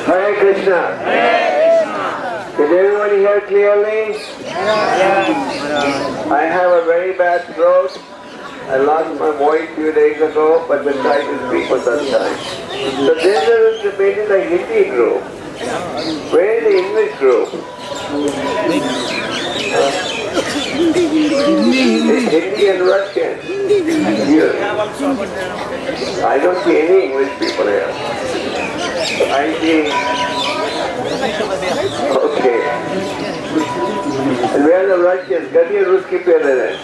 Hare Krishna. Can everybody hear clearly? I have a very bad throat. I lost my voice a few days ago, but will try to speak for some time. So this is debating the Hindi group. Where is the English group? Hindi and Russian. Here. I don't see any English people here. I see. Okay. And where are the Russians? Kati Ruski pehle hai.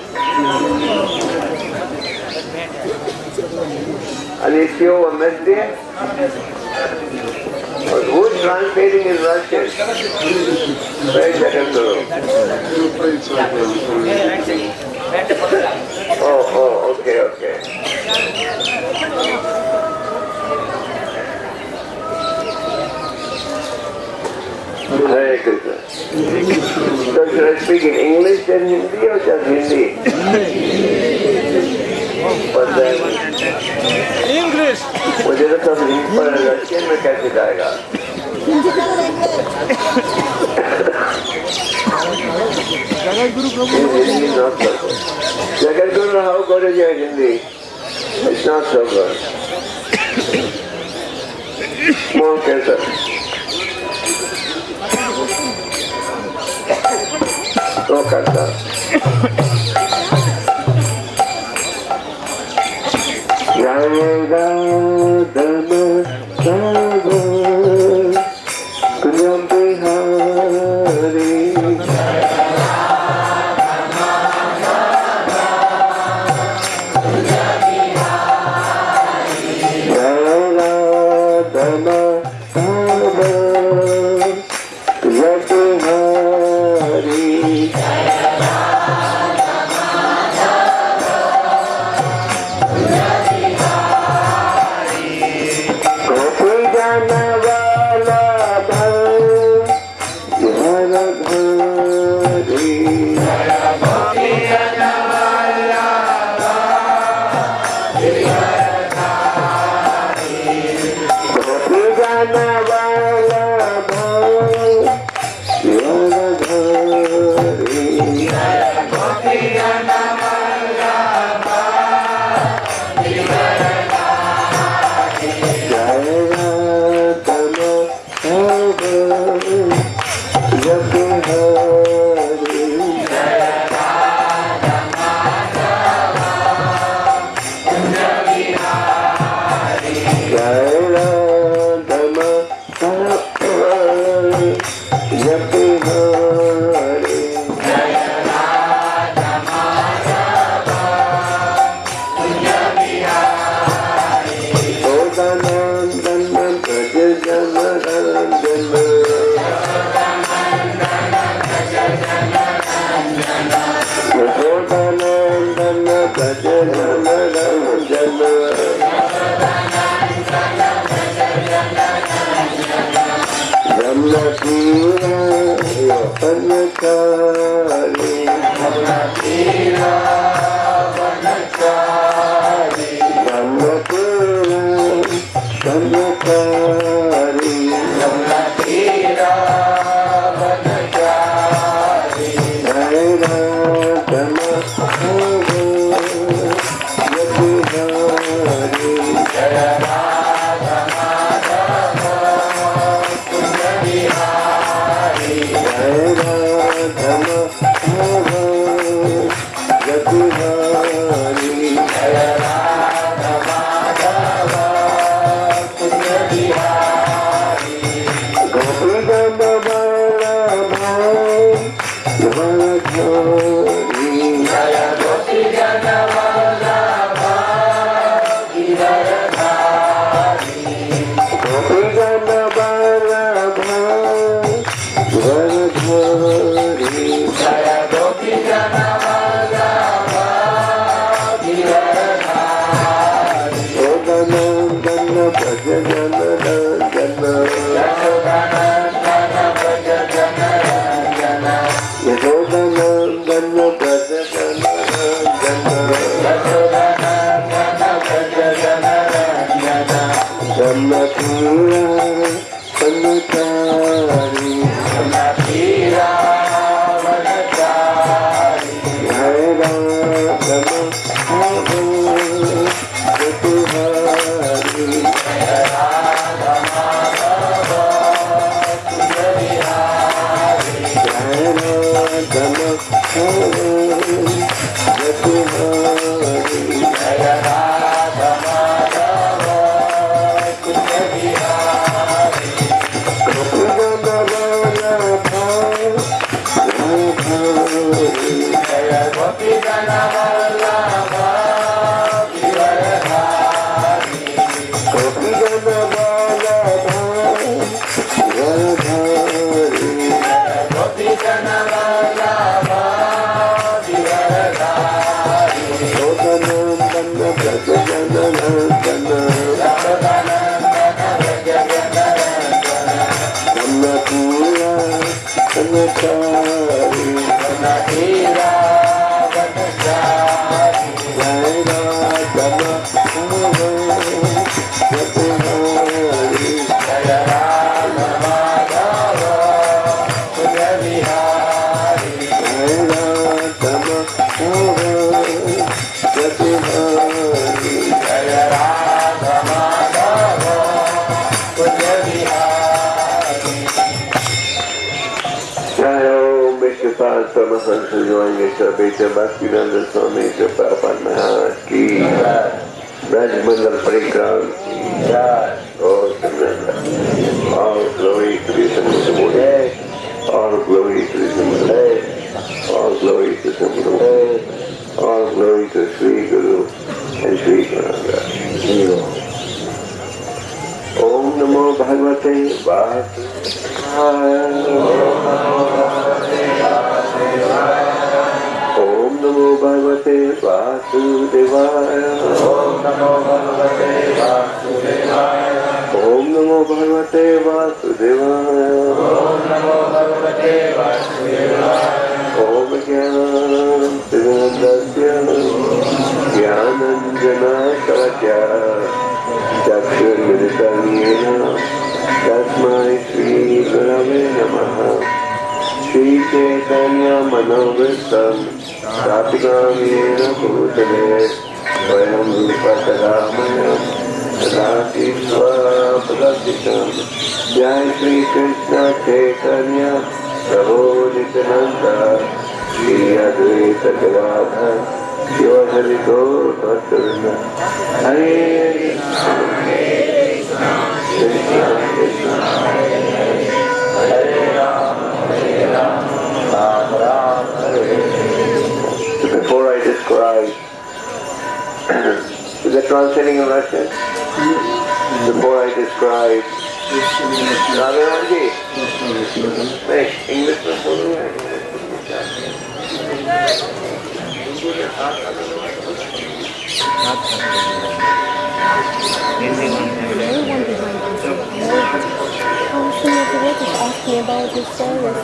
Alessio Amnesty? Who is translating in Russian? Where is Jagadguru? Oh, okay. Hare Krishna. So should I speak in English and Hindi or just Hindi? But then English. मुझे तो सब Russian में कैसे जाएगा? Hindi is not so good. Jagadguru, how good is your Hindi? It's not so good. More careful. No karta. Raghavan जी मैं English में बोलूँगा। Ask me about this service.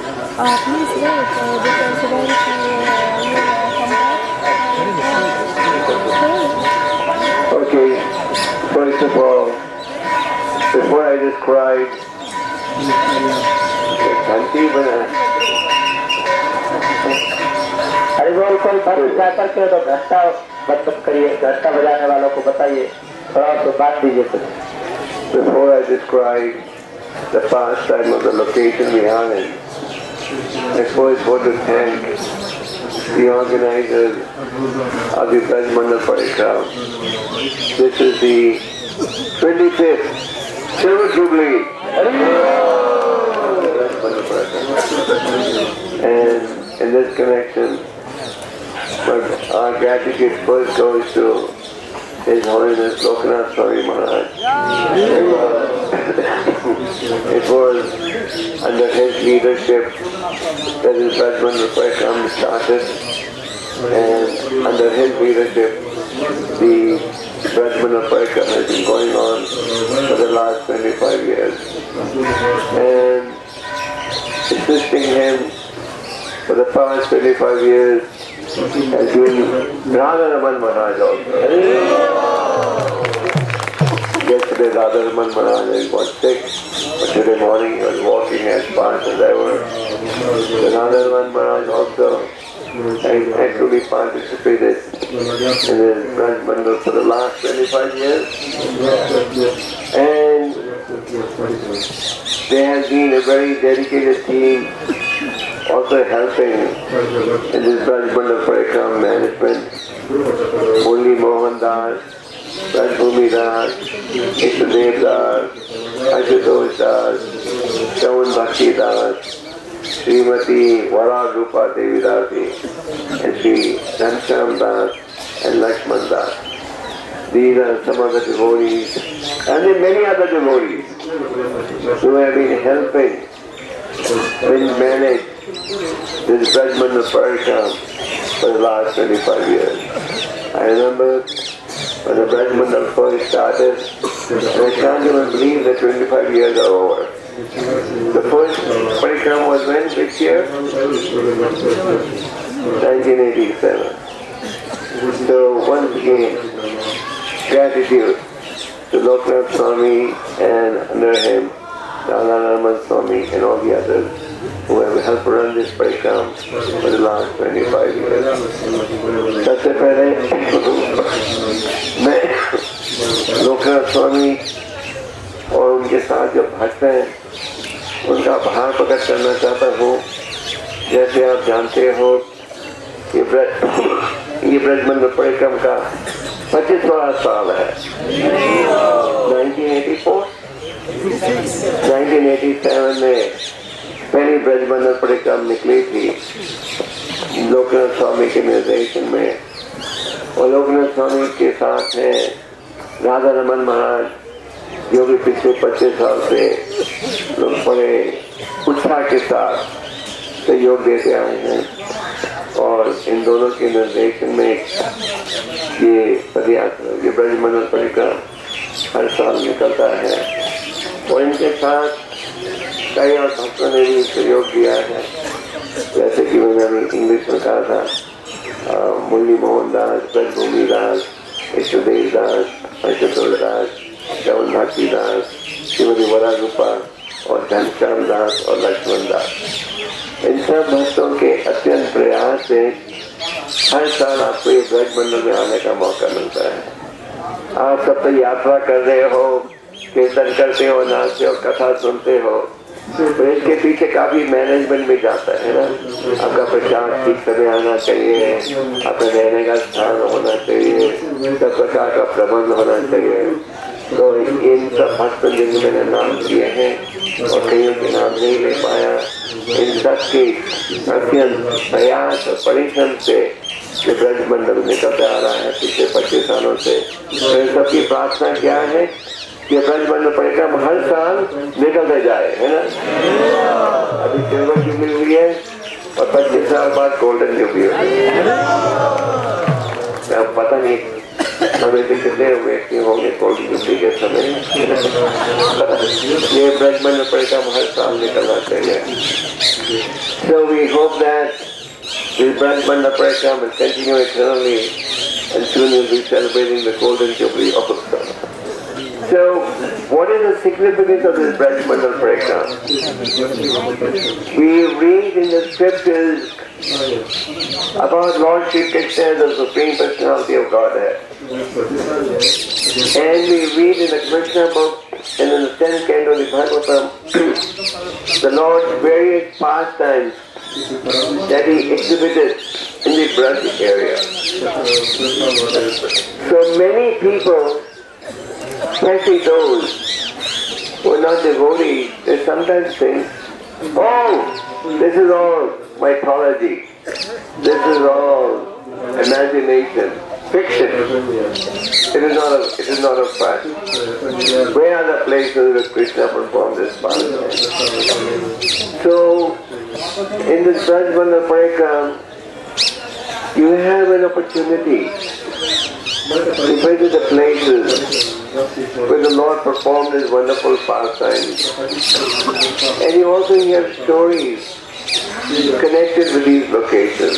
Please wait because when she come back. Okay, first of all, before I describe घंटी बना अरे वो कोई बात करके तो घंटा मतलब करिए, घंटा बजाने वालों को बताइए, थोड़ा तो बात दीजिए कुछ। Before I describe the pastime of the location we are in, I first want to thank the organizers of the Braj Mandal Parikram. This is the 25th Silver Jubilee. And in this connection, our gratitude first goes to His Holiness Lokanath Swami Maharaj. It was under his leadership that the Braj Mandal Parikram started, and under his leadership the Braj Mandal Parikram has been going on for the last 25 years. And assisting him for the past 25 years has been Radha Raman Maharaj also. Yesterday Radha Raman Maharaj got sick, but today morning he was walking as fast as ever. So Radha Raman Maharaj also has actually participated in his Braj Mandal for the last 25 years. And there has been a very dedicated team also helping in this Braj Mandal Parikram management. Murli Mohan Das, Rajbhumi Das, Ishtadev Das, Ashutosh Das, Chavan Bhakti Das, Srimati Vara Rupa Devi Dasi, and Sri Ghanshyam Das and Lakshman Das. These are some of the devotees, and there are many other devotees who have been helping and manage this Braj Mandal Parikram for the last 25 years. I remember when the Braj Mandal first started, and I can't even believe that 25 years are over. The first Parikram was when? Which year? 1987. So once again, gratitude to Lokanath Swami and under him Radha Raman Swami and all the others who have helped run this Parikram for the last 25 years. सबसे पहले मैं लोकनाथ स्वामी और उनके साथ जो भक्त हैं उनका आभार प्रकट करना चाहता हूँ। जैसे आप जानते हो ये ब्रज मंडल परिक्रम का 25वां साल है। 1987 में पहली ब्रज मंडल परिक्रम निकली थी लोकनाथ स्वामी के निर्देशन में, और लोकनाथ स्वामी के साथ हैं राधा रमन महाराज जो भी पिछले 25 साल से लोग बड़े उत्साह के साथ सहयोग देते आए हैं। और इन दोनों के निर्देशन में ये पदयात्रा ये ब्रज मंडल परिक्रम हर साल निकलता है, और इनके साथ कई और भक्तों ने भी सहयोग दिया है। जैसे कि मैंने अभी इंग्लिश में कहा था, मुरली मोहन दास, रजभूमि दास, ईष्टदेव दास, आशुतोष दास, चवन भक्ति दास, श्रीमती वरा रूपा और घनश्याम दास और लक्ष्मण दास। इन सब भक्तों के अत्यंत प्रयास से हर साल आपको ये ब्रज मंडल में आने का मौका मिलता है। आप सब तो यात्रा कर रहे हो, कीर्तन करते हो, नाचते हो, कथा सुनते हो, तो इसके पीछे काफी मैनेजमेंट भी जाता है ना। आपका प्रसाद ठीक समय आना चाहिए, आपका रहने का स्थान होना चाहिए, सब प्रकार का प्रबंध होना चाहिए। तो इन सब भक्तों जिनके मैंने नाम किए हैं और कईयों के नाम नहीं ले पाया, इन सब की अत्यंत प्रयास और परिश्रम से ये ब्रज मंडल निकलता आ रहा है पिछले 25 सालों से। तो इन सबकी प्रार्थना क्या है ये ब्रजमंडल परिक्रमा हर साल निकलते जाए, है ना। अभी सिल्वर जुबली हुई है और 25 साल बाद गोल्डन जुबली हुई। अब पता नहीं हमें भी कितने व्यक्ति होंगे गोल्डन जुबली के समय। ये ब्रजमंडल परिक्रमा हर साल निकलना चाहिए। So we hope that this Brahmana Parikram will continue eternally and soon we'll be celebrating the golden jubilee also. So, what is the significance of this Brahmana Parikram? We read in the scriptures about Lord Shri Krishna, the Supreme Personality of Godhead. And we read in the Krishna book and in the 10th canto of the Bhagavatam the Lord's various pastimes that he exhibited in the Braj area. So many people, especially those who are not devotees, they sometimes think, oh, this is all mythology, this is all imagination, fiction. It is not a fact. Where are the places where Krishna performed this pastime? So, in this Brajmandal Parikram, you have an opportunity to visit the places where the Lord performed his wonderful pastimes. And you also hear stories connected with these locations.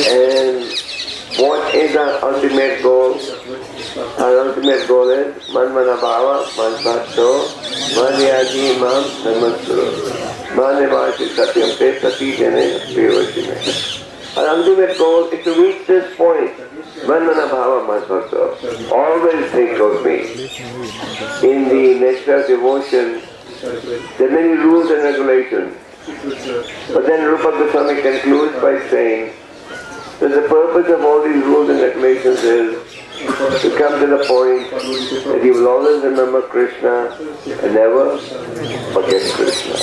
And what is our ultimate goal? Our ultimate goal is Manmana Bhava, Mansato, Manyaji Mam, Namaskuru. Manevasi Satyam Te Sati Jane Vivashime. Our ultimate goal is to reach this point. Manmana Bhava Mansato. Always think of me. In the nature of devotion, there are many rules and regulations. But then Rupa Goswami concludes by saying that the purpose of all these rules and regulations is to come to the point that you will always remember Krishna and never forget Krishna.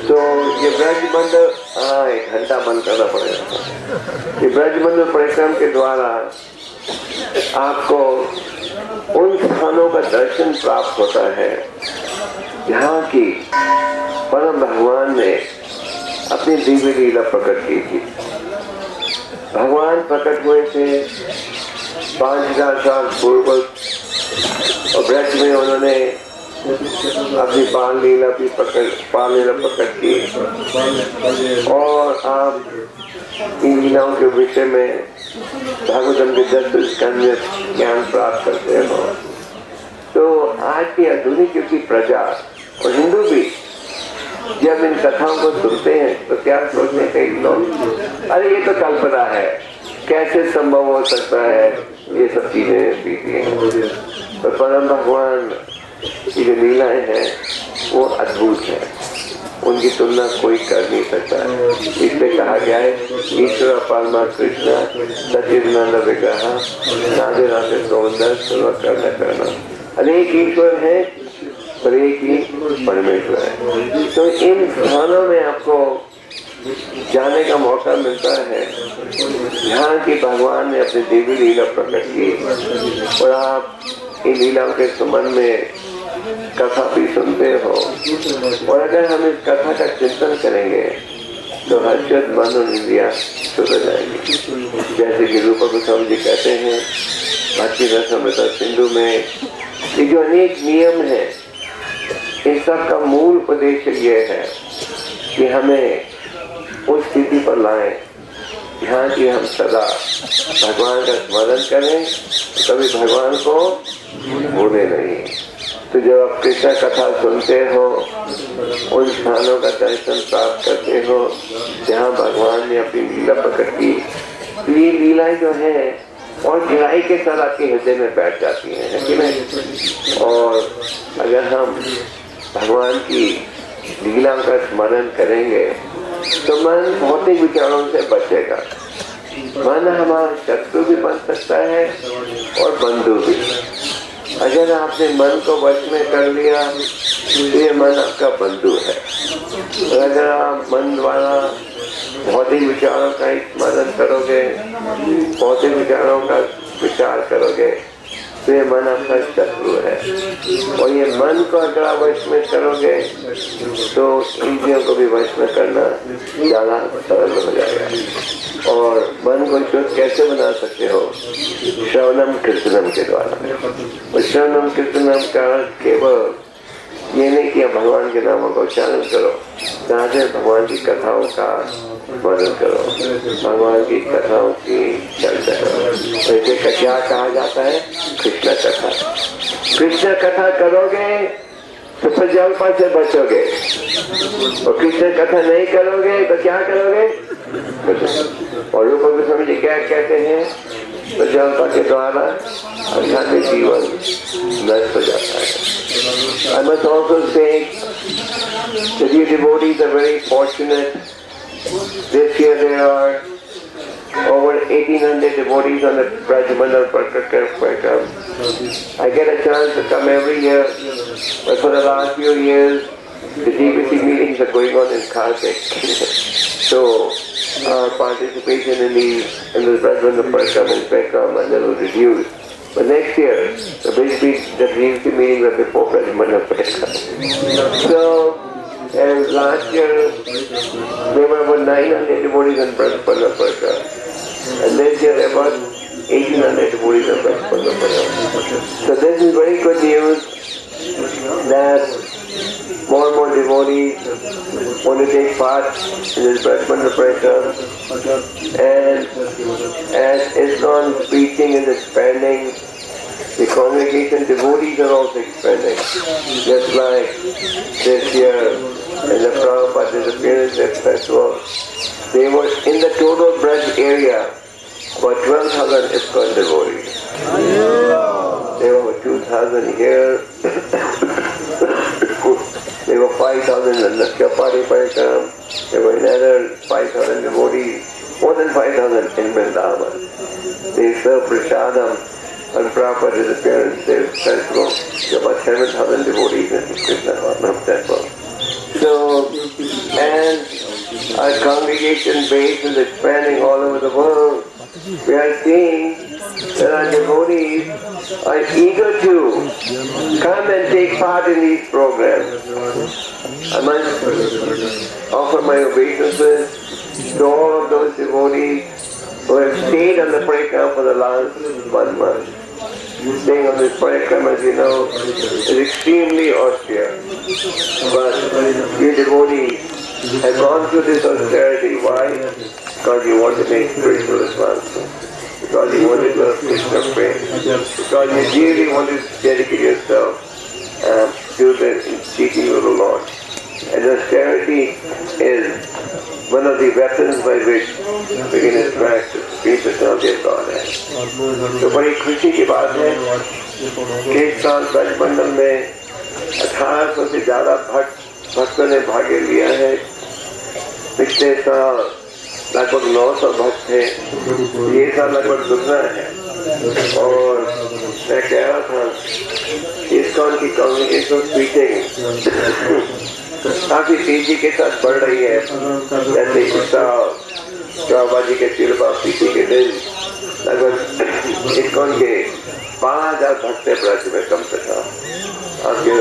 So, ये ब्रजमंडल एक घंटा बंद करना पड़ेगा। ये ब्रजमंडल परिक्रमा के द्वारा आपको उन स्थानों का दर्शन प्राप्त होता है जहाँ की परम भगवान ने अपनी दिव्य लीला प्रकट की थी। भगवान प्रकट हुए थे 5000 साल पूर्व और ब्रज में उन्होंने अपनी बाल लीला प्रकट की। और आप इन लीलाओं के विषय में भागवतम के 10 स्कंद में ज्ञान प्राप्त करते हो। तो आज की आधुनिक युग की प्रजा और हिंदू भी जब इन कथाओं को सुनते हैं तो क्या सोचते हैं कई लोग, अरे ये तो कल्पना है, कैसे संभव हो सकता है ये सब चीजें बीती हैं। तो परम भगवान की जो लीलाएं हैं वो अद्भुत है, उनकी तुलना कोई कर नहीं सकता है। इसलिए कहा गया है ईश्वर परमा कृष्ण सच्चिदानंद विग्रह राधे राधे सौंदर्य सर्व करना। अनेक ईश्वर है पर एक ही परमेश्वर है। तो इन स्थानों में आपको जाने का मौका मिलता है जहाँ की भगवान ने अपनी दिव्य लीला प्रकट की और आप इन लीलाओं के संबंध में कथा भी सुनते हो। और अगर हम इस कथा का चिंतन करेंगे तो हर्षद मन और इंद्रियां शुद्ध हो जाएंगी। जैसे कि रूप गोस्वामी जी कहते हैं भक्ति रसामृत सिंधु में ये जो अनेक नियम है इन सब का मूल उद्देश्य ये है कि हमें उस स्थिति पर लाएं जहाँ की हम सदा भगवान का स्मरण करें, कभी भगवान को भूले नहीं। तो जब आप कृष्ण कथा सुनते हो उन स्थानों का दर्शन प्राप्त करते हो जहाँ भगवान ने अपनी लीला प्रकट की। ये लीलाएं जो है और गहराई के साथ आपके हृदय में बैठ जाती हैं, है कि नहीं। और अगर हम भगवान की लीलाओं का स्मरण करेंगे तो मन भौतिक विचारों से बचेगा। मन हमारा शत्रु भी बन सकता है और बंधु भी। अगर आपने मन को वश में कर लिया तो ये मन आपका बंधु है। और अगर आप मन द्वारा भौतिक विचारों का स्मरण करोगे, भौतिक विचारों का विचार करोगे तो ये मन आपका शत्रु है। और ये मन को अगर आप वश में करोगे तो इंद्रियों को भी वश में करना ज्यादा सरल हो जाएगा। और मन को शुद्ध कैसे बना सकते हो? श्रवणम कीर्तनम के द्वारा। और श्रवणम कीर्तनम का केवल ये नहीं कि भगवान के नामों का उच्चारण करो, साथ भगवान की कथाओं का वर्णन करो, भगवान की कथाओं की चर्चा करो। ऐसे का क्या कहा जाता है? कृष्ण कथा। कृष्ण कथा करोगे तो फिर जलपा से बचोगे, और कृष्ण कथा नहीं करोगे तो क्या करोगे? और रूप गोस्वामी जी क्या कहते हैं? तो जलपा के द्वारा आध्यात्मिक जीवन नष्ट हो जाता है। I must also say that you devotees are very fortunate. This year there are over 1800 devotees on the Brajmandal program. I get a chance to come every year, but for the last few years the DBC meetings are going on in Kartik. So our participation in the Brajmandal program is become a little reduced. But next year, the DBC meetings are before Brajmandal program. So and last year there were about 900 devotees on Brajmandal program. And this year about 1800 devotees on Brajmandal program. So this is very good news that more and more devotees want to take part in this Brajmandal program. And as ISKCON's preaching is expanding, the congregation devotees are also expanding. Just like this year in the Prabhupada Disappearance Festival, they were in the total Braj area about 12,000 ISKCON devotees. There were 2,000 here. There were 5,000 in the Chapati program. There were another 5,000 devotees, more than 5,000 in Vrindavan. They served prasadam on Prabhupada Disappearance Festival. There were about 7,000 devotees in Krishna Varnam temple. So, as our congregation base is expanding all over the world, we are seeing that our devotees are eager to come and take part in these programs. I must offer my obeisances to all of those devotees who have stayed on the program for the last 1 month. Staying on this program, as you know, is extremely austere. But you devotees have gone through this austerity. Why? Because you want to make spiritual advancement. Because you want to love Krishna prema. Because you really want to dedicate yourself to the teaching of the Lord. And austerity is one of the weapons by which we can attract the Supreme Personality of Godhead. तो बड़ी खुशी की बात है कि इस साल ब्रजमंडल में 1800 से ज्यादा भक्तों ने भाग लिया है। पिछले साल लगभग 900 भक्त थे, ये साल लगभग दुगना है। और मैं कह रहा था ISKCON की कॉन्ग्रेगेशनल स्पीचिंग काफी तेजी के साथ बढ़ रही है। जैसे इस साल प्रभुपाद जी के तिरुपा प्रीति के दिन लगभग ISKCON के 5000 भक्त ब्रज में कम से कम। आपके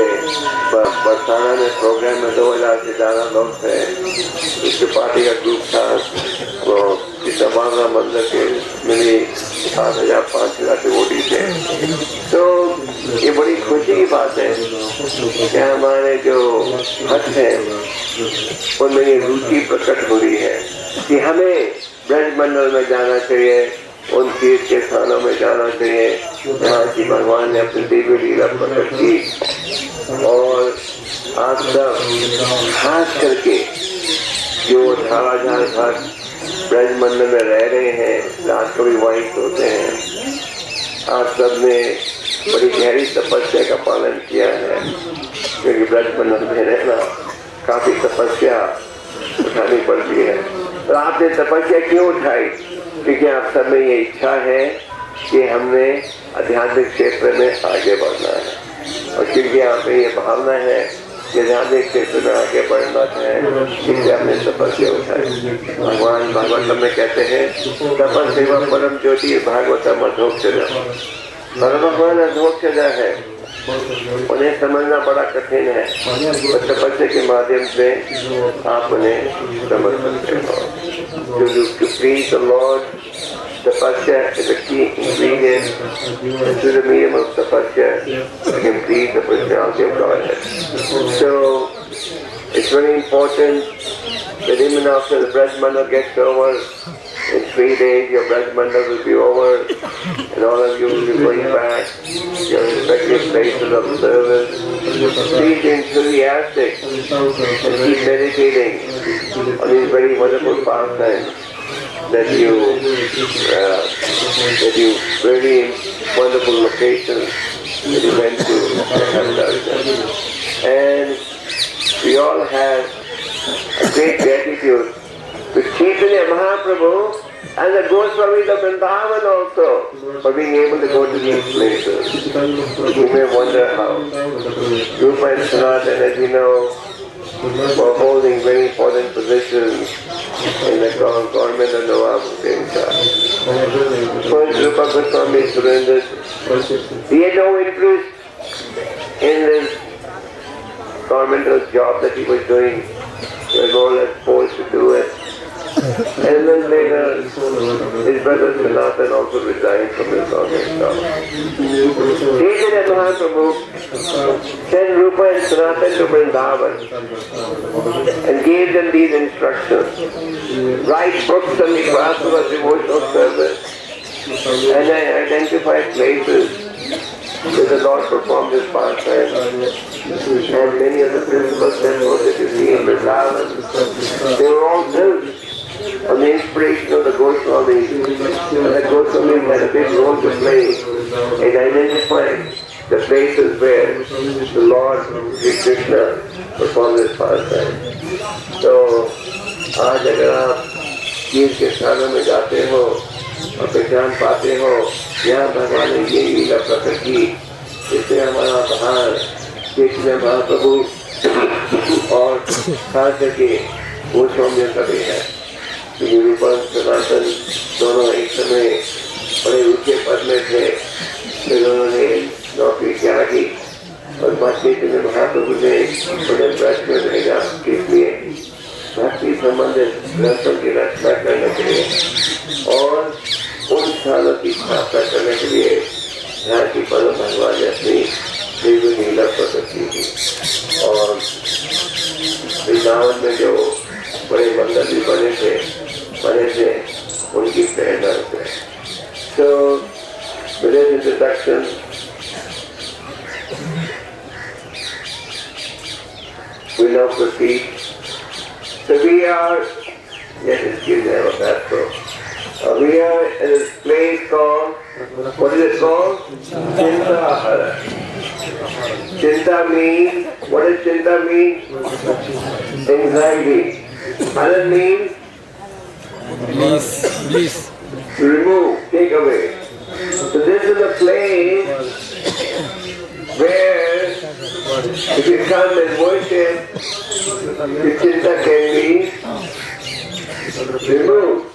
बरसाना में प्रोग्राम में 2000 से ज्यादा लोग थे। इसके पार्टी का ग्रुप था, वो बाबा मंदिर के मिली 7000-5000 डिवोटी थे। तो ये बड़ी खुशी की बात है कि हमारे जो भक्त हैं उनमें ये रुचि प्रकट हो रही है कि हमें ब्रजमंडल में जाना चाहिए, उन तीर्थ के स्थानों में जाना चाहिए जहाँ की भगवान ने अपनी दिव्य लीला प्रकट की। और आप सब खास करके जो 18,000 भक्त ब्रजमंडल में रह रहे हैं, रात को भी वहीं सोते हैं, आप सब ने बड़ी गहरी तपस्या का पालन किया है। क्योंकि ब्रजमंडल में रहना काफी तपस्या उठानी पड़ती है। तो आपने तपस्या क्यों उठाई? क्योंकि आप सब में ये इच्छा है कि हमने आध्यात्मिक क्षेत्र में आगे बढ़ना है, और क्योंकि आप में ये भावना है कि आध्यात्मिक क्षेत्र में आगे बढ़ना है, इसलिए हमने तपस्या उठाई। भगवान भागवतम में कहते हैं तपस्या परम ज्योति भागवतम अधोक्षरम। और भगवान अद्भुत जगह है, उन्हें समझना बड़ा कठिन है, पर तपस्या के माध्यम से आप उन्हें समझ सकते हो। To please the Lord, tapasya is a key ingredient. And through the medium of tapasya, you can please the personality of Godhead. So, it's very important that even after the Braj Mandal gets over, in 3 days your Braj Mandal will be over, and all of you will be going back to your respective places of service. Please be enthusiastic and keep meditating on these very wonderful pastimes that you very wonderful locations that you went to have done. And we all have a great gratitude to Chaitanya Mahaprabhu and the Goswamis of Vrindavan also for being able to go to these places. You may wonder how. Rupa and Sanatana, as you know, were holding very important positions in the government of Nawab Hussain Shah. First Rupa Goswami surrendered. He had no interest in this governmental job that he was doing. He was all forced to do it. And then later, his brother Sanatan also resigned from his government job. Chaitanya Mahaprabhu sent Rupa and Sanatan to Vrindavan and gave them these instructions. Write books on the path of devotional service and identify places where the Lord performed his pastime. And many of the principal temples that you see in Vrindavan, they were all built on the inspiration of the Goswamis, and the Goswamis had a big role to play in identifying the places where the Lord Sri Krishna performed his pastime. So, आज अगर आप तीर्थ के स्थानों में जाते हो और पहचान पाते हो, यहाँ भगवान ने ये लीला प्रकट की, इससे हमारा पहाड़ चैतन्य महाप्रभु और खास करके गोस्वामियों का भी है। रूपा सनातन दोनों एक समय बड़े ऊंचे पद में थे, फिर उन्होंने नौकरी त्याग की और चैतन्य महाप्रभु ने उन्हें ब्रज में भेजा किस लिए? भक्ति संबंधित ग्रंथों की रचना करने के लिए और उन स्थानों की स्थापना करने के लिए यहाँ की परम भगवान ने अपनी दिव्य लीला प्रकट की थी। और वृंदावन में जो बड़े मंदिर भी बने थे उनकी प्रेरणा से। So, with this introduction, we now proceed. So we are, yes, excuse me, about that, so. We are in a place called, what is it called? Chintahara. Chinta means, what does Chinta mean? Anxiety. Hara means? Bliss. Remove, take away. So this is a place where if you come and worship, the Chinta can be removed.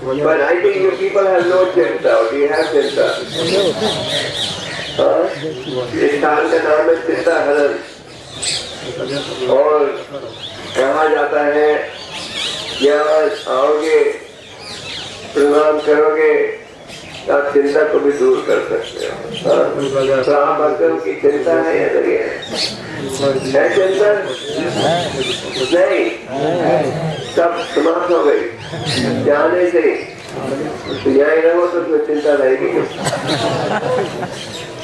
But I think you people have no Chinta. Do you have Chinta? इस स्थान का नाम है चिंताहरण और कहा जाता है यहाँ आओगे प्रणाम करोगे तो आप चिंता को भी दूर कर सकते हो। तो आप भक्तों की चिंता है या नहीं है चिंता? नहीं, सब समाप्त हो गई जाने से। तो यहाँ रहो तो कोई चिंता रहेगी।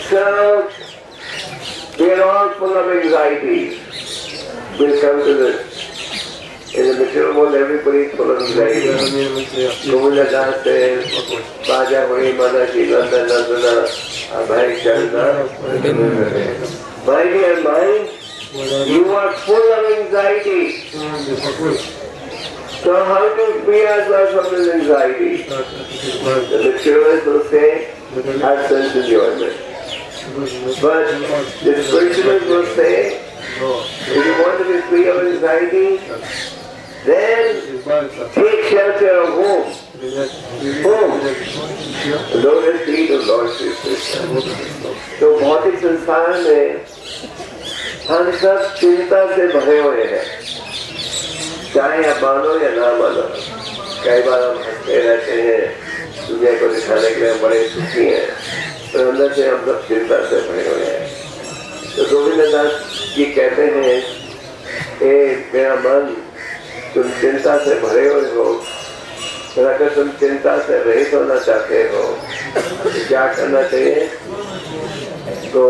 So, we are all full of anxiety. We'll come to this. In the material world, everybody is full of anxiety. Govinda Das says, Baja Hari Manaji Nanda Nandana Abhay Chandra. My dear mind, you are full of anxiety. So how to free ourselves from this anxiety? The materialists will say, have sense enjoyment. But the spiritualists will say, if you want to be free of anxiety, then take shelter of home. Those are feet of Lord Sri Krishna. तो भौतिक संसार में हम सब चिंता से भरे हुए हैं, चाहे आप मानो या ना मानो। कई बार हम हंसते रहते हैं, दुनिया को दिखाने के लिए हम बड़े सुखी हैं, पर अंदर से हम सब चिंता से भरे हुए हैं। तो गोविंद दास जी कहते हैं, ए मेरा मन, तुम चिंता से भरे हुए हो, और अगर तुम चिंता से रहित होना चाहते हो तो क्या करना चाहिए? तो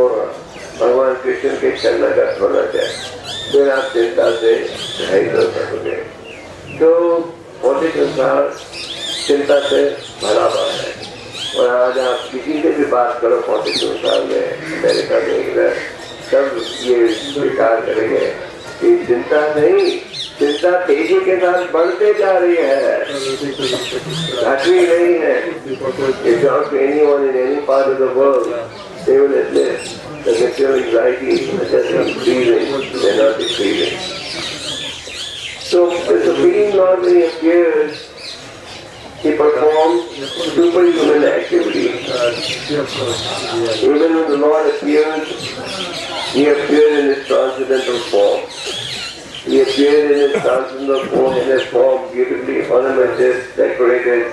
भगवान कृष्ण के शरणागत होना चाहिए, फिर आप चिंता से रहित हो सकोगे। तो भौतिक संसार चिंता से भरा हुआ है, और आज आप किसी से भी बात करो भौतिक संसार में, अमेरिका में, इधर सब ये स्वीकार करेंगे कि चिंता नहीं, चिंता तेजी के साथ बढ़ते जा रही है, घटती नहीं है। If you talk to anyone in any part of the world, they will admit that material anxiety is just increasing, they're not decreasing. So the Supreme Lord, when he appears, he performs superhuman activities. Even when the Lord appears, he appeared in his transcendental form. He appeared in his transcendental form, in his form beautifully ornamented, decorated.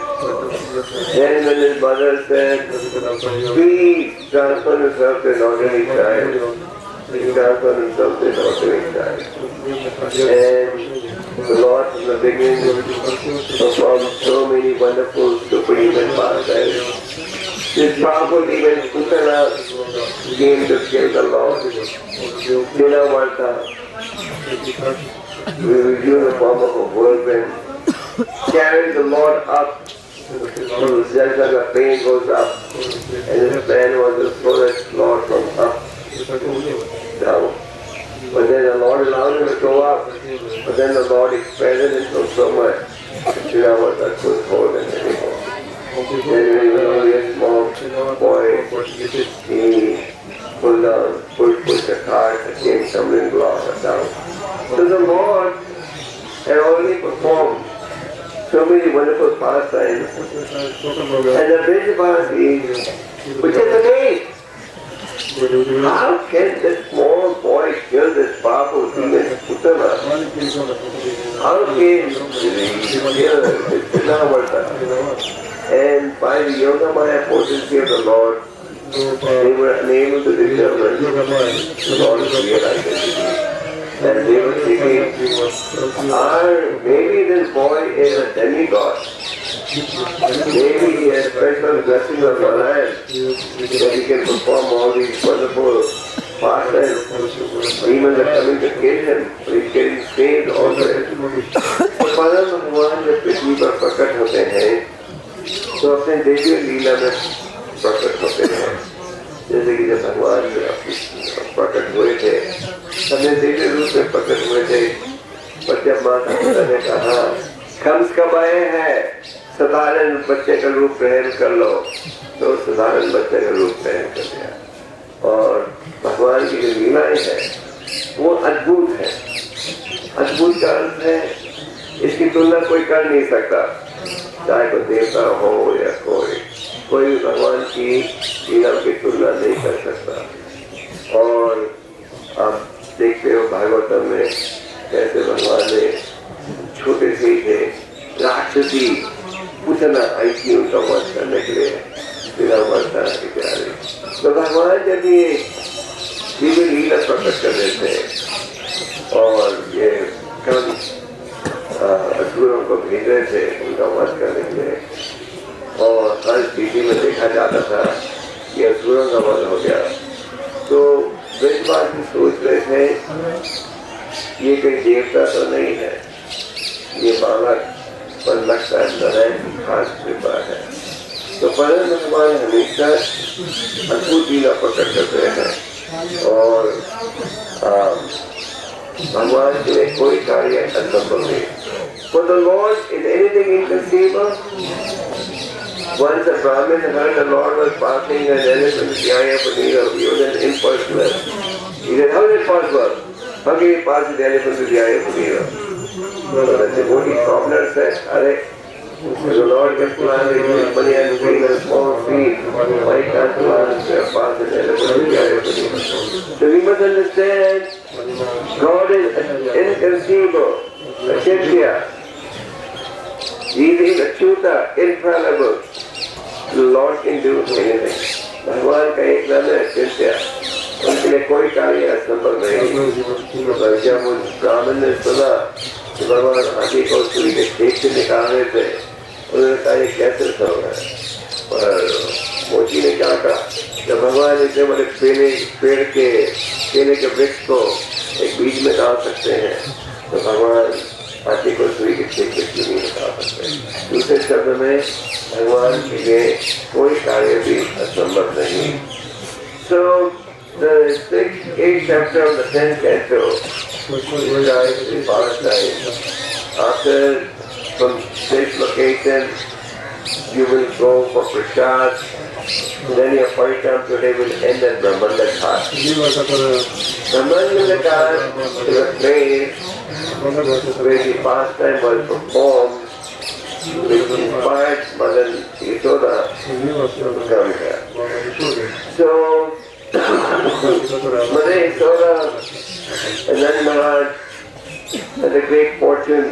Then when his mother said, please transform yourself to an ordinary child, he transformed himself to an ordinary child. And the Lord from the beginning performed so many wonderful superhuman pastimes. This powerful demon Putana came to kill the Lord. Dinavarta, with the form of a whirlwind, carried the Lord up. Just like a plane goes up, and his plan was to throw that Lord from up down. But then the Lord allowed him to go up, but then the Lord expanded himself so much that Dinavarta couldn't hold him anymore. Then when he was only a small boy, he pushed the cart and came tumbling down. So the Lord had already performed so many wonderful pastimes. And the Vrindavasi, which is amazed. How can this small boy kill this powerful demon Putana? How can he kill this Dinavarta? And by the Yoga Maya potency of the Lord, they were unable to determine the Lord's real identity. And they were thinking, maybe this boy is a demigod. Maybe he has special blessings of the land that he can perform all these wonderful pastimes. Demons are coming to kill him, but he's getting saved always. तो परम भगवान जब पृथ्वी पर प्रकट होते हैं तो अपने देवी लीला में प्रकट होते हैं। जैसे कि जब भगवान प्रकट हुए थे, अपने दिव्य रूप में प्रकट हुए थे, पर जब माता पिता ने कहा कंस कब आए हैं, साधारण बच्चे का रूप ग्रहण कर लो, तो साधारण बच्चे का रूप ग्रहण कर लिया। और भगवान की जो लीलाएं हैं वो अद्भुत है। अद्भुत का अर्थ है इसकी तुलना कोई कर नहीं सकता, चाहे कोई देवता हो या कोई भगवान की लीला की तुलना नहीं कर सकता। और आप देखते हो भागवतम में कैसे भगवान ने छोटे से थे राक्षसी पूछना आई थी उनका वध करने के लिए बिना वर्षा के प्यारे। तो भगवान जब ये दिव्य लीला प्रकट कर रहे थे और ये कम असुरों को भेज रहे थे उनका वध करने के लिए, और हर स्थिति में देखा जाता था कि असुरों का वध हो गया, तो ब्रजवासी सोच रहे थे ये कोई देवता तो नहीं है, ये बालक पर लगता है नारायण की खास कृपा है। तो परम भगवान हमेशा अद्भुत लीला प्रकट करते हैं और भगवान के लिए कोई कार्य असंभव नहीं। For the Lord is anything inconceivable? Once a Brahmin heard the Lord was passing an elephant with the eye of a needle. He was an impersonalist. He said, how is it possible? How can he pass the elephant with the eye of a needle? So the devotee traveler said, Are, The Lord can plant his money and bring a small seed. Why can't plant a path in everybody? So we must understand God is inconceivable, Achintya. He is Achyuta, infallible. The Lord can do anything. भगवान का एक नाम है अचिंत्य, उनके लिए कोई कार्य असंभव नहीं। पर जब उस ब्राह्मण ने सुना कि भगवान हाथी को सूर्य के खेत से निकाल रहे थे, उन्होंने कहा ये कैसे संभव है? पर मोची ने क्या कहा, जब भगवान इतने बड़े केले के वृक्ष को एक बीज में डाल सकते हैं, तो भगवान हाथी को सूर्य के खेत से क्यों नहीं निकाल सकते? दूसरे शब्द में भगवान के लिए कोई कार्य भी असंभव नहीं। So the 8th chapter of the 10th canto describes the pastime. After from this location you will go for prasad, then your parikram today will end at Brahmanda Ghat. Brahmanda Ghat is a place where the pastime was performed, which inspired Mother Yashoda to come here. So, Mother Yashoda and then Maharaj had the great fortune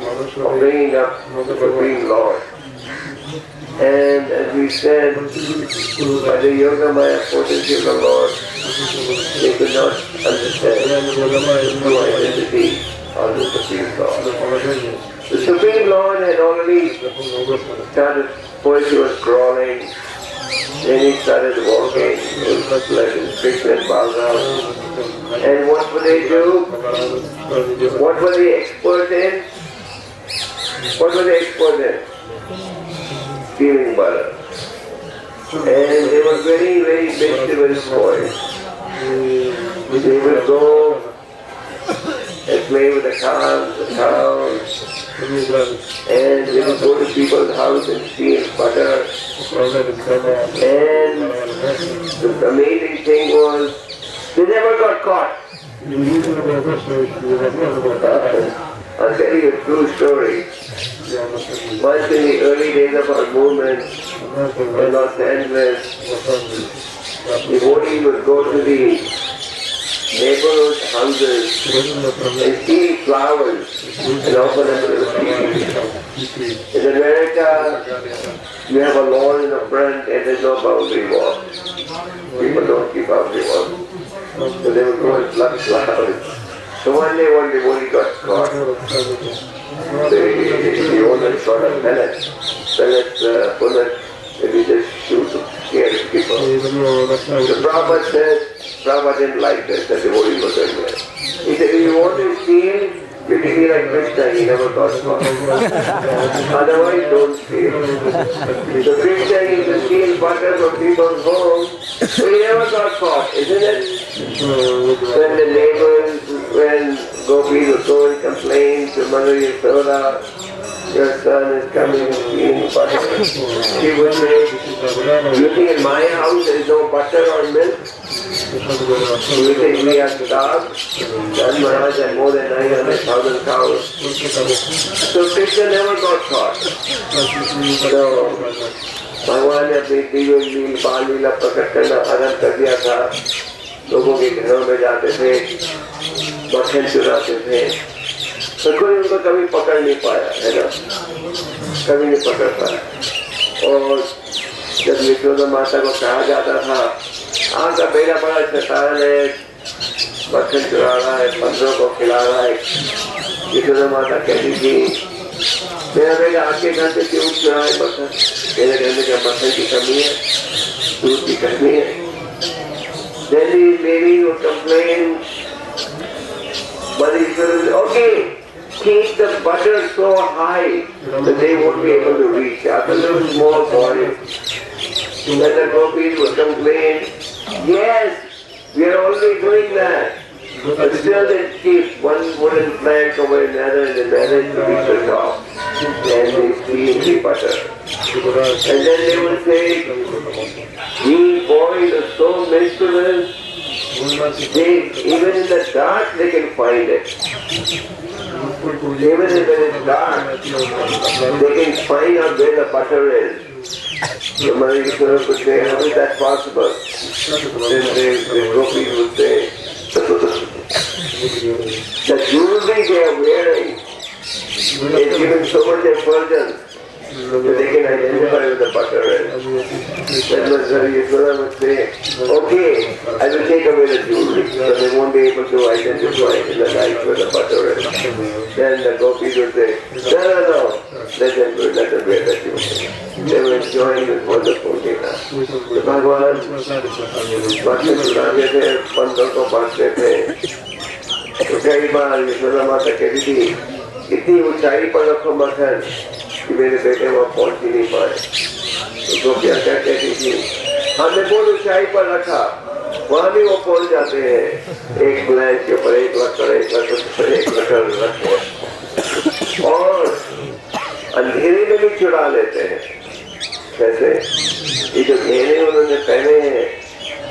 of bringing up the Supreme Lord. And as we said, by the Yoga Maya potency of the Lord, they could not understand the true identity of the Supreme Lord. The Supreme Lord had already started, first he was crawling, then he started walking, it was like in Krishna and Balram. And what would they do? What were they expert in? What were they expert in? Stealing butter. And they were very, very mischievous boys. They would go and play with the calves, the cows, and they would go to people's house and steal butter. And the amazing thing was, they never got caught. I'll tell you a true story. Once in the early days of our movement in Los Angeles, the devotee would go to the neighborhood houses and steal flowers and offer them to the people. In America, you have a lawn in the front and there's no boundary wall. People don't keep boundary walls. So they would go and pluck flowers. So one day one devotee got caught. The owner shot a bullet, and he just shoot to scare people. The Prabhupada said, Prabhupada didn't like this, the devotee was doing that. He said, if you want to steal, you can be like Krishna, he never got caught. Otherwise, don't steal. So Krishna used to steal butter from people's homes, so he never got caught, isn't it? When the neighbors, when gopis would go and complain to Mother Yashoda, your son is coming and stealing butter, she would say, you think in my house there is no butter or milk? You think we are starved? Then Maharaj had more than 900,000 cows. So Krishna never got caught. So भगवान ने अपनी दिव्य लील बाल लीला प्रकट करना आरंभ कर दिया था। लोगों के घरों में जाते थे, मक्खन चुराते थे, तो कोई उनको कभी पकड़ नहीं पाया, है ना, कभी नहीं पकड़ पाया। और जब यशोदा माता को कहा जाता था, आपका बेटा बड़ा शैतान है, मक्खन चुरा रहा है, बंदरों को खिला रहा है, यशोदा माता कहती थी, मेरा बेटा आपके घर से क्यों चुराए मक्खन? मेरे घर में क्या मक्खन की कमी है, दूध की कमी है? Then these ladies would complain, but he said, okay, keep the butter so high that they won't be able to reach. After a little small boy, then the gopis would complain, yes, we are already doing that. But still they keep one wooden plank over another and they manage to reach the top. And they steal the butter. And then they will say, these boys are so mischievous, even in the dark they can find it. Even if it is dark, they can find out where the butter is. So Mother Yashoda could say, how is that possible? Then the gopis would say, the jewelry they are wearing is given so much effulgence that they can identify with the butter is. Then Mother Yashoda would say, okay, I will take away the jewelry, so they won't be able to identify in the light where the butter is. Then the gopis would say, no, let them wear the jewelry. They were enjoying this wonderful dinner. तो भगवान बातें सुनाते थे, पंतों को बांटते थे। तो कई बार यशोदा माता कहती थी, इतनी ऊंचाई पर रखो मक्खन कि मेरे बेटे वहाँ पहुँच ही नहीं पाए। तो गोपियाँ कहती थी, हमने बहुत ऊंचाई पर रखा, वहाँ भी वो पहुँच जाते हैं। एक ब्लैंक के ऊपर एक लकड़ रखे और अंधेरे में भी चुरा लेते हैं। कैसे? ये जो घेरे उन्होंने पहने हैं,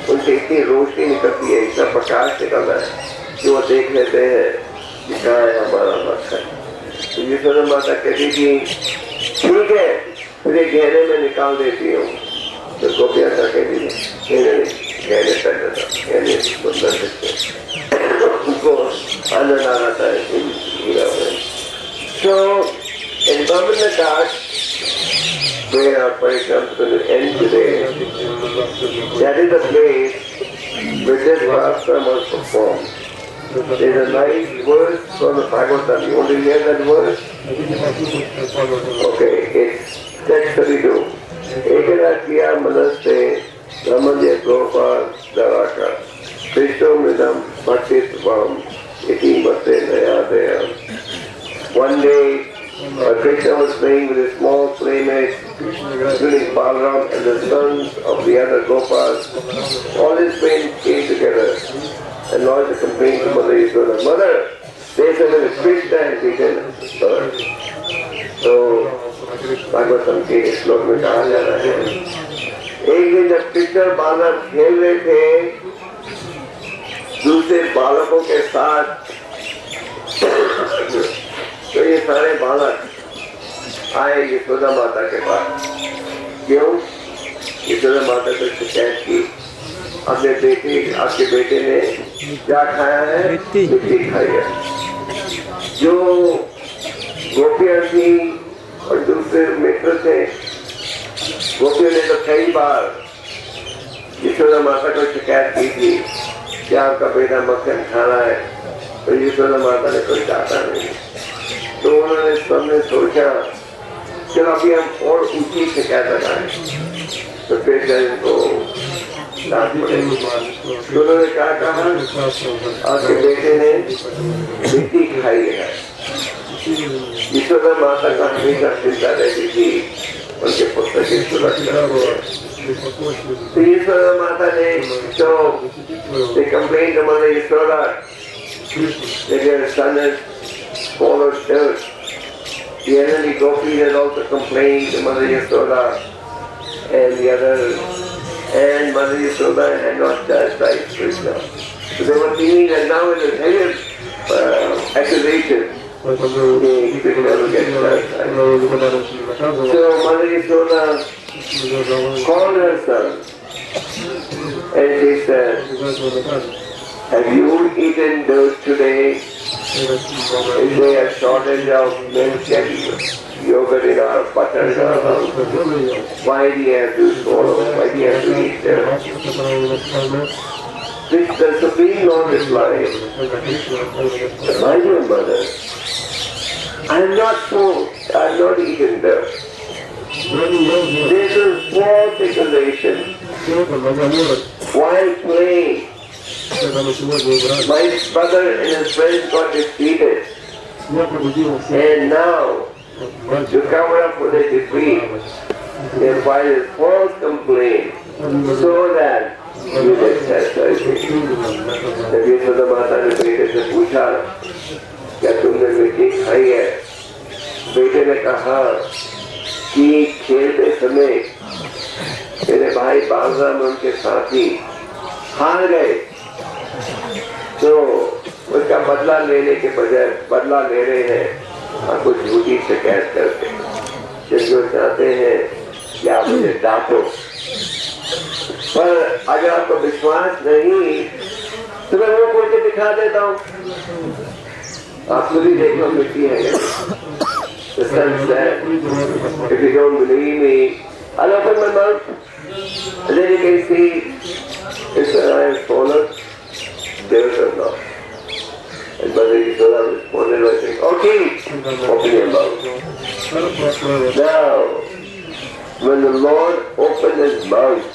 उनसे इतनी रोशनी निकलती है, इतना प्रकाश निकलता है कि वो देख लेते हैं कि कहाँ है हमारा मक्खन। तो यशोदा माता कहती थी, ठीक है, फिर घेरे में निकाल देती हूँ। तो गोपियाँ कहती थी, नहीं, घेरे पहने था, घेरे सुंदर दिखते, उनको आनंद आ रहा है। So, in Brahmana Ghat, where our program is going to end today, that is a place where this pastime was performed. There is a nice verse from the Bhagavatam. You want to hear that verse? Okay, it's text 32. Ekada kiya manaste brahmanya gopal dharaka Krishna midam bhaktit vam iti mate nayadaya. One day, Krishna was playing with his small playmates, including Balaram and the sons of the other Gopals. All his friends came together and lodged a complaint to Mother Yashoda. Mother, they said that Krishna has eaten bird. So, Bhagavatam के श्लोक में कहा जा रहा है, एक दिन जब कृष्ण और बालक खेल रहे थे दूसरे बालकों के साथ, तो ये सारे बालक आए यशोदा माता के पास। क्यों? यशोदा माता को शिकायत की, आपके बेटे ने क्या खाया है? मिट्टी खाई है। जो गोपियाँ थी और दूसरे मित्र थे, गोपियों ने तो कई बार यशोदा माता को शिकायत की थी कि आपका बेटा मक्खन खा रहा है, तो यशोदा माता ने कोई डांटा नहीं। तो उन्होंने सबने सोचा चलो अभी हम और ऊंची शिकायत लगाएं, तो फिर इनको डांट पड़ेगी। तो उन्होंने क्या कहा, आपके बेटे ने मिट्टी खाई है। यशोदा माता का हमेशा चिंता रहती थी उनके पुत्र की सुरक्षा। तो यशोदा माता ने तो complain to Mother Yashoda that your son has swallowed dirt. The elderly gopis had also complained to Mother Yashoda and the others, and Mother Yashoda had not chastised Krishna. So they were thinking that now it is heavy accusation. Krishna will get chastised. So Mother Yashoda called her son and she said, have you eaten dirt today? Is there a shortage of milk and yogurt in our butter in our house? Why do you have to swallow? Why do you have to eat dirt? The Supreme Lord replied, my dear mother, I am not full, I have not eaten dirt. This is false accusation. While playing, my brother and his friends got defeated, and now to cover up for their defeat, they file a false complaint so that you get chastised. जब यशोदा माता ने बेटे से पूछा क्या तुमने मिट्टी खाई है, बेटे ने कहा कि खेलते समय मेरे भाई बालराम उनके साथी हार गए, तो उसका बदला लेने के बजाय बदला ले रहे हैं आपको झूठी शिकायत करके, जिसको चाहते हैं कि आप मुझे डांटो। पर अगर आपको विश्वास नहीं तो मैं वो बोल के दिखा देता हूँ, आप खुद ही देखो मिट्टी है क्या। The sun said, if you don't believe me, I'll open my mouth, and then you can see if I am fallen, there is or not. And Mother Yashoda responded by saying, okay, open your mouth. Now, when the Lord opened his mouth,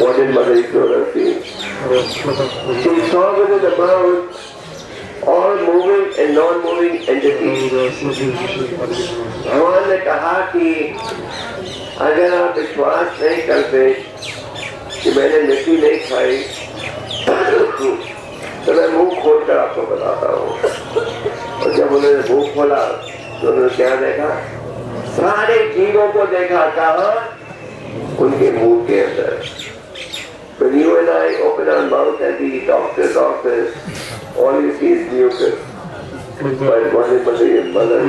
what did Mother Yashoda see? She saw within the mouth all moving and non-moving entities. भगवान ने कहा कि अगर आप विश्वास नहीं करते कि मैंने मिट्टी नहीं खाई तो मैं मुंह खोलकर आपको बताता हूँ। और जब उन्होंने मुंह खोला तो उन्होंने क्या देखा? सारे जीवों को देखा। कहा? उनके मुंह के अंदर। When you and I open our mouth at the doctor's office, all you see is mucus. But one is mother,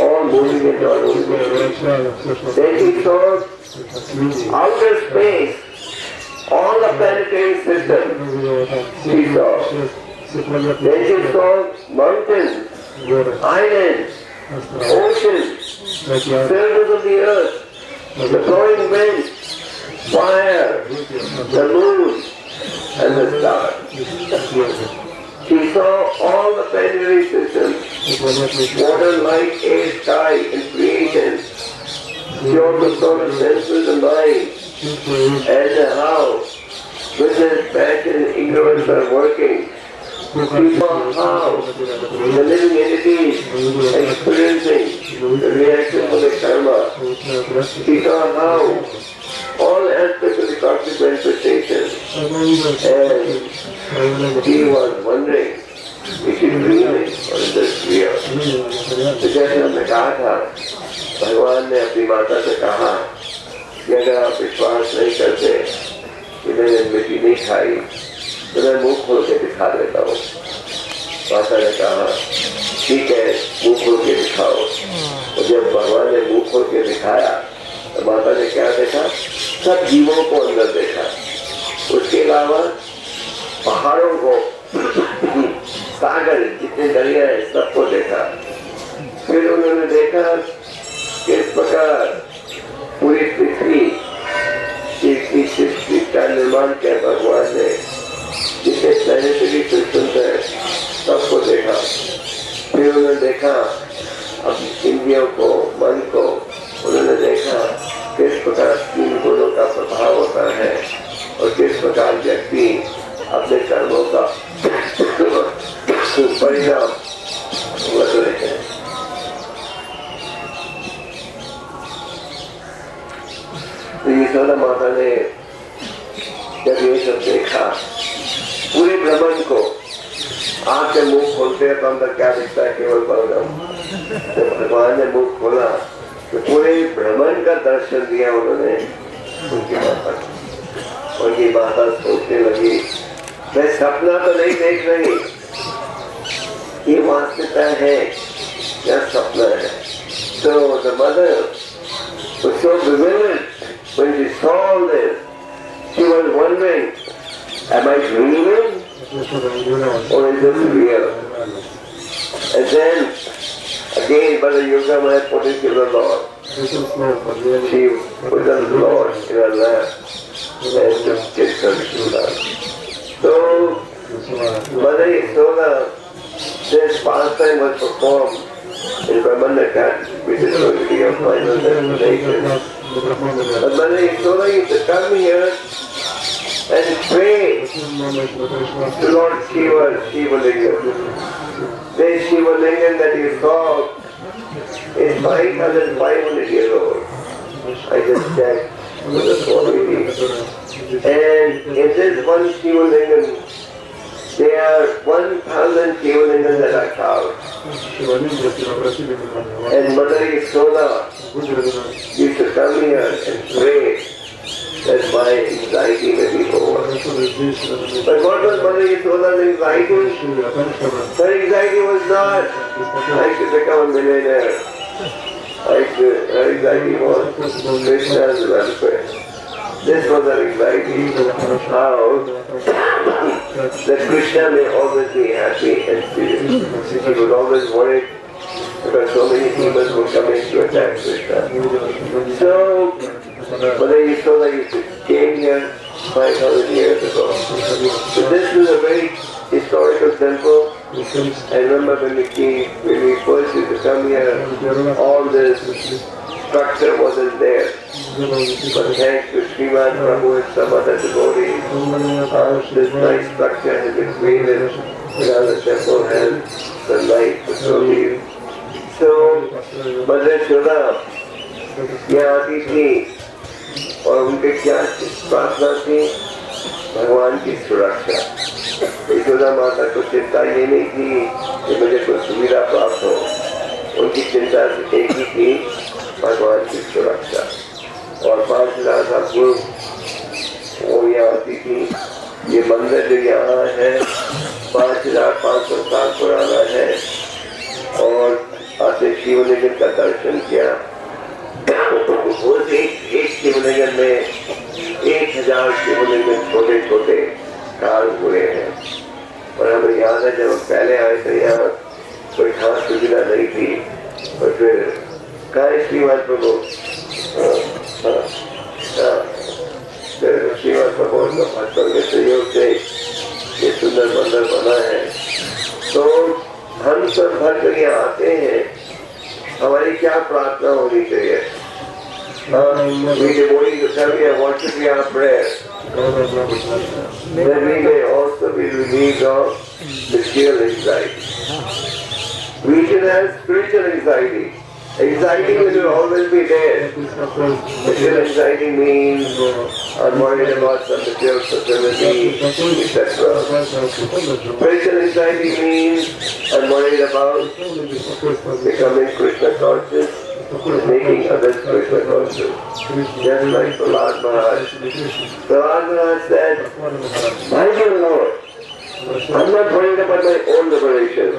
all moving and not moving. Then he saw outer space, all the planetary system. He saw. Then he saw mountains, islands, oceans, surface of the earth, the flowing wind, fire, the moon, and the stars. He saw all the planetary systems, water, light, air, sky, and creation. He also saw the senses and mind, and how goodness, passion, and ignorance are working. He saw how the living entities experiencing the reaction of the karma. He saw how all aspects of the cosmic manifestation, and he was wondering, is he dreaming or is this real? तो जैसे हमने कहा था, भगवान ने अपनी माता से कहा कि अगर आप विश्वास नहीं करते कि मैंने मिट्टी नहीं खाई तो मैं मुंह खोल के दिखा देता हूँ। माता ने कहा ठीक है, मुंह खोल के दिखाओ। और जब भगवान ने मुंह खोल के दिखाया तो माता ने क्या देखा? सब जीवों को अंदर देखा। उसके अलावा पहाड़ों को, सागर, जितने दरिया है, सबको देखा। फिर उन्होंने देखा किस प्रकार पूरी पृथ्वी का निर्माण किया भगवान ने, जितने प्लैनेटरी सिस्टम्स है सबको देखा। फिर उन्होंने देखा अब इंद्रियों को, मन को, उन्होंने देखा किस प्रकार तीन गुणों का प्रभाव होता है और किस प्रकार व्यक्ति अपने कर्मों का परिणाम भुगत रहे हैं। तो यशोदा माता ने जब ये सब देखा, पूरे ब्रह्मांड को, आँख से मुंह खोलते हैं तो अंदर क्या दिखता है? केवल बलगम। जब भगवान ने मुंह खोला तो पूरे ब्रह्मांड का दर्शन दिया उन्होंने उनकी माता को। उनकी माता सोचने लगी, मैं सपना तो नहीं देख रही, ये वास्तविकता है या सपना है? So the mother was so bewildered when she saw all this. She was wondering, am I dreaming or is this real? And then again, Mother Yogamaya put it to the Lord. She put the Lord in her lap and just kissed her Yashoda. So, Mother Yashoda, this pastime was performed in Brahmanakant, which is going to be a final destination. But Mother Yashoda used to come here and pray to Lord Shiva, Shiva Lingam. This Shiva Lingam that you saw is 5,500 years old. I just checked with the Swami. And in this one Shiva Lingam, there are 1,000 Shiva Lingams that are carved. And Mother Yashoda used to come here and pray that my anxiety may be over. But what was Mother Yashoda's anxiety? Her anxiety was not, I should become a millionaire. Her anxiety was Krishna's welfare. This was her anxiety. How that Krishna may always be happy and serious. She was always worried because so many demons were coming to attack Krishna. So, Mother Yashoda came here 5,000 years ago. So this is a very historical temple. I remember when we first used to come here, all this structure wasn't there. But thanks to Srimad Prabhu and some other devotees, this nice structure has been created. Now the temple has the light facilities. So, Mother Yashoda यहाँ आती थी और उनके क्या प्रार्थना थी? भगवान की सुरक्षा। यशोदा माता को चिंता ये नहीं थी कि मुझे कोई सुविधा प्राप्त हो, उनकी चिंता एक ही थी, भगवान की सुरक्षा। और 5,000 साल पूर्व वो यहाँ आती थी। ये मंदिर जो यहाँ है 5,500 साल पुराना है और आते शिवलिंग का दर्शन किया। उस एक शिवलिंग में 1,000 शिवलिंग छोटे छोटे काल हुए हैं। और हमें याद है जब हम पहले आए थे यहाँ कोई खास सुविधा नहीं थी। और फिर कहा श्रीमद प्रभु श्रीमद प्रभु के सहयोग से ये सुंदर मंदिर बना है। तो हम सब भर कर यहाँ आते हैं, हमारी क्या प्रार्थना होनी चाहिए? We devotees to tell me what should be our prayer. Then we may also be relieved of material anxiety. We should have spiritual anxiety. Anxiety will always be there. Material anxiety means I'm worried about some material facility, etc. Spiritual anxiety means I'm worried about becoming Krishna conscious, making others Krishna conscious. Just like Prahlad Maharaj. Prahlad Maharaj said, my dear Lord, I'm not worried about my own liberation.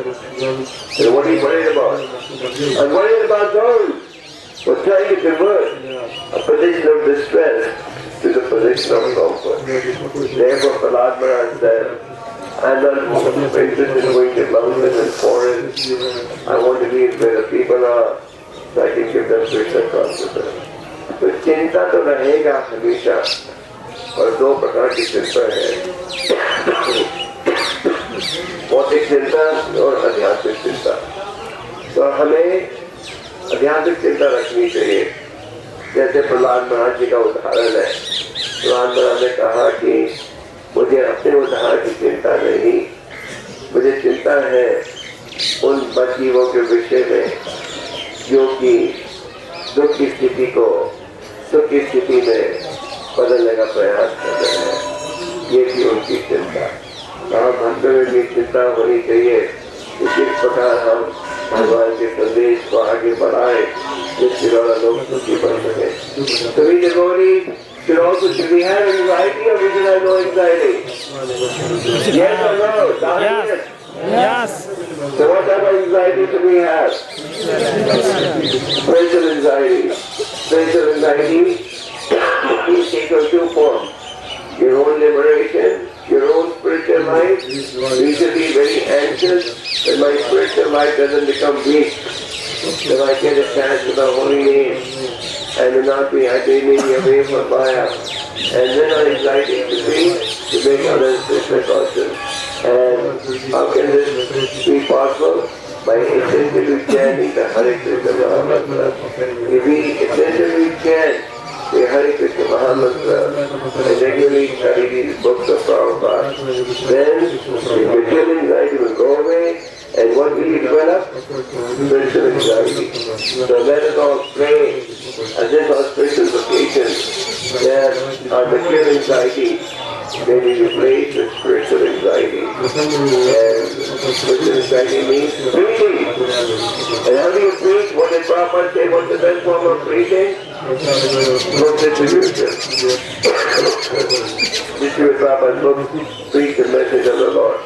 Then what are you worried about? I'm worried about those who are trying to convert a position of distress to the position of comfort. Therefore Prahlad Maharaj said, I'm not interested in going to mountains and forests. I want to be where the people are, so I can give them Krishna consciousness. तो चिंता तो रहेगा हमेशा, और 2 प्रकार की चिंता है, भौतिक चिंता और आध्यात्मिक चिंता। तो हमें आध्यात्मिक चिंता रखनी चाहिए। जैसे प्रहलाद महाराज जी का उदाहरण है। प्रहलाद महाराज ने कहा कि मुझे अपने उद्धार की चिंता नहीं, मुझे चिंता है उन बदजीवों के विषय में जो कि दुख की स्थिति को सुख की स्थिति में बदलने का प्रयास कर रहे हैं। ये थी उनकी चिंता। हम भक्तों में भी चिंता होनी चाहिए कि किस प्रकार हम भगवान के संदेश को आगे बढ़ाए जिससे ज्यादा लोग सुखी बन सके। सभी devotees should also should we have anxiety or we should have no anxiety? Yes or no? Yes. Yes. So what type of anxiety do we have? Spiritual anxiety. Spiritual anxiety will take on 2 forms. Your own liberation, your own spiritual life. You should be very anxious that my spiritual life doesn't become weak, that I get attached to the holy name and will not be draining me away from Maya. And then our anxiety should be to make others Krishna conscious. And how can this be possible? By essentially chanting the Hare Krishna Mahamantra. If we essentially chant the Hare Krishna Mahamantra and regularly study these books of Prabhupada, then the material anxiety will go away. And what will you develop? Spiritual anxiety. So let us all pray as this auspicious occasion that our material anxiety may be replaced with spiritual anxiety. And spiritual anxiety means breathing. And how do you breathe? What did Prabhupada say? What's the best form of breathing? Vishnu Prabhupada book preach the message of the Lord.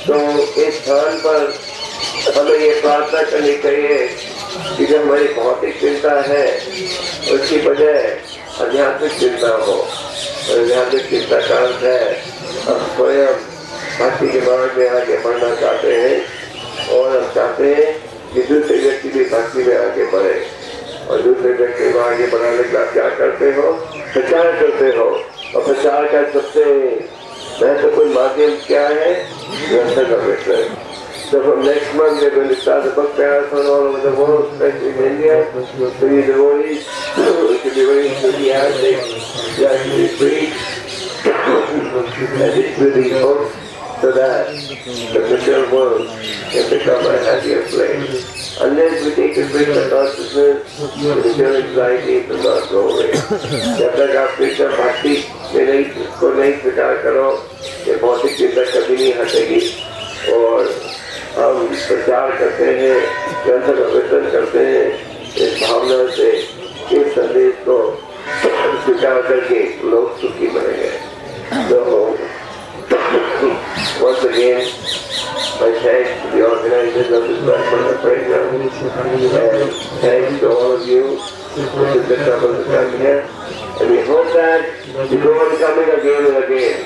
तो इस स्थान पर हमें ये प्रार्थना करनी चाहिए कि जो हमारी भौतिक चिंता है उसकी बजाय आध्यात्मिक चिंता हो। आध्यात्मिक चिंता का अर्थ है हम स्वयं भक्ति के मार्ग में आगे बढ़ना चाहते हैं और हम चाहते हैं कि दूसरे व्यक्ति भी भक्ति में आगे बढ़े। और दूसरे व्यक्ति को आगे बढ़ाने का क्या करते हो? प्रचार करते हो। और प्रचार का सबसे महत्वपूर्ण माध्यम क्या है? ग्रंथ का विषय। So from next month we're going to start the book marathon all over the world, especially in India. So you devotees, we should be very enthusiastic, we actually preach and distribute these books so that the material world can become a happier place. Unless we take a break of consciousness, the material anxiety will not go away. जब तक आप कृष्ण भक्ति में को नहीं स्वीकार करो, ये भौतिक चिंता कभी नहीं हटेगी। और हम प्रचार करते हैं, ग्रंथ का वितरण करते हैं, इस भावना से इस संदेश को स्वीकार करके लोग सुखी बनेंगे। So once again, my thanks to the organizers of this Brahmana program, and thanks to all of you who took the trouble to come here, and we hope that you go on coming again and again.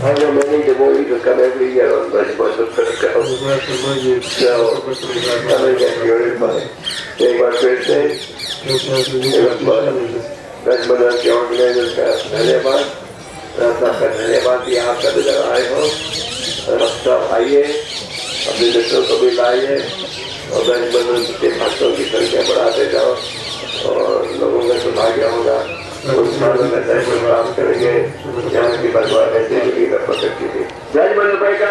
I know many devotees who come every year on Brahmana program, so come and get purified. एक बार फिर से Brahmana के organizers का धन्यवाद, आपका धन्यवाद कि आप सब इधर आए हो। और आप सब आइए, अपने मित्रों को भी लाइए और ब्रह्मन के भक्तों की संख्या बढ़ाते जाओ और लोगों का सौभाग्य होगा। उस सालों में दर्शन प्राप्त करेंगे यहाँ की भगवान ऐसे भी प्रकट की थी। जय मनुभाई का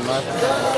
बहुत